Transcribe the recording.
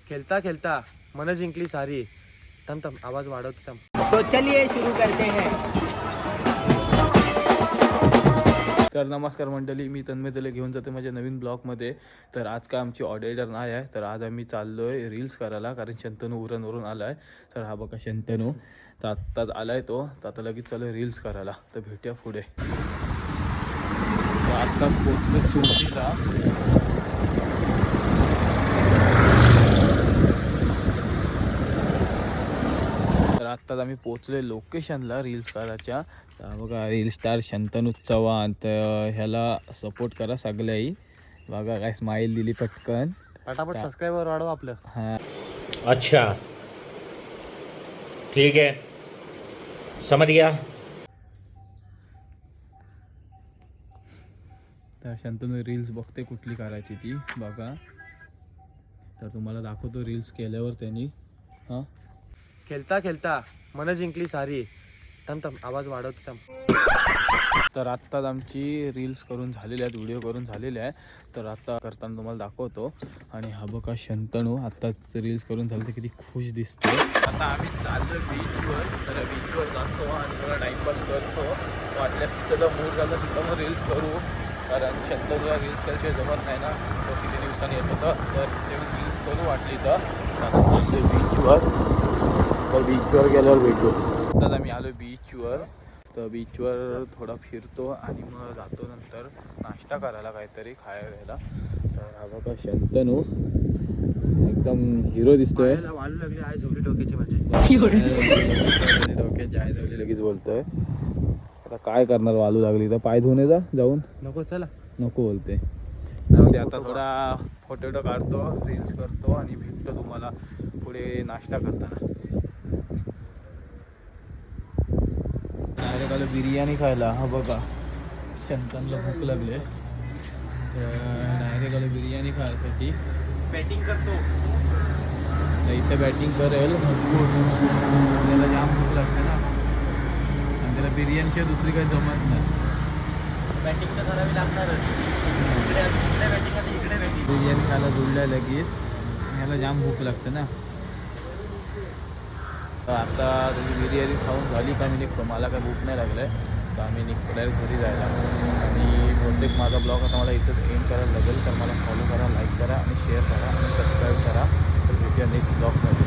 खेलता खेलता मन जिंकली सारी. थांब थांब आवाज वाढवतो थांब. तो चलिए शुरू करते हैं. तर नमस्कार मंडळी, मी तन्मय तुला घेऊन जातो माझ्या नवीन ब्लॉगमध्ये. तर आज काय आमची ऑर्डर नाही आहे, तर आज आम्ही चाललो आहे रील्स करायला, कारण शंतनू उरणवरून आला आहे. तर हा बघा शंतनू, तर आत्ताच आला आहे तो, तर आता लगेच चालू आहे रील्स करायला. तर भेटूया पुढे. तर आत्ता पोचलो चोटीला. तर आत्ताच आम्ही पोचलोय लोकेशनला रील्स करायच्या. तर बघा रील स्टार शंतनू चव्हाण, तर ह्याला सपोर्ट करा सगळ्याही. बघा काय स्माइल दिली पटकन. पटापट सबस्क्राईबर वाढव आपलं. हां अच्छा ठीक है, समझ गया. तर शंतनू रील्स बघते कुठली करायची ती बघा. तर तुम्हाला दाखवतो रील्स केल्यावर त्यांनी. हां खेलता खेलता मन जिंकली सारी. थांब थांब आवाज वाढवतो थांब. तर आत्ताच आमची रील्स करून झालेल्या आहेत, व्हिडिओ करून झालेले आहे. तर आता करताना तुम्हाला दाखवतो. आणि हा बघा शंतनू आत्ताच रील्स करून झाले, तर किती खुश दिसते. आता आम्ही चाललो बीचवर. तर बीचवर जातो आणि थोडा टाईमपास करतो. वाटल्यास तिथं मूड झालं तिथं मग रील्स करू, कारण शंतनूला रील्स केल्याशिवाय जमत नाही ना. तो किती दिवसांनी येत होतं, तर ते रील्स करू वाटली तर. आता चाललो बीचवर. तर बीचवर गेल्यावर भेटू. आत्ताच आम्ही आलो बीचवर. तर बीचवर थोडा फिरतो आणि मग जातो नंतर नाश्ता करायला, काहीतरी खायला. तर हा बघा शंतनू एकदम हिरो दिसतोय. वाढू लागली आहे झोपडी डोक्याची म्हणजे. डोक्याची आहे झाली लगेच बोलतोय. आता काय करणार, वालू लागली तर पाय धुवून जा जाऊन. नको चला. नको बोलते. त्यामध्ये आता थोडा फोटो काढतो, रील्स करतो आणि भेटतो तुम्हाला पुढे नाश्ता करताना. डायरेक्ट आलो बिर्याणी खायला. हा बघा शंतनला भूक लागले, डायरेक्ट आलो बिर्याणी खायसाठी. बॅटिंग करतो. तर इथं बॅटिंग करेल मजबूत. त्याला जाम भूक लागते ना, आणि त्याला बिर्याणीशिवाय दुसरी काही जमत नाही. बॅटिंग तर करावी लागणारच. इकडे बॅटिंग आणि इकडे बॅटिंग. बिर्याणी खायला जुळल्या लगेच, ह्याला जाम भूक लागते ना. तर आता बिर्याणी खाऊन झाली का मी निघतो. मला काय भूक नाही लागलं आहे, तर आम्ही निघतो घरी जायला. आणि बहुतेक माझा ब्लॉग आता मला इथंच एंड करायला लागेल. तर मला फॉलो करा, लाईक करा आणि शेअर करा आणि सबस्क्राईब करा. तर भेटूया नेक्स्ट ब्लॉगमध्ये.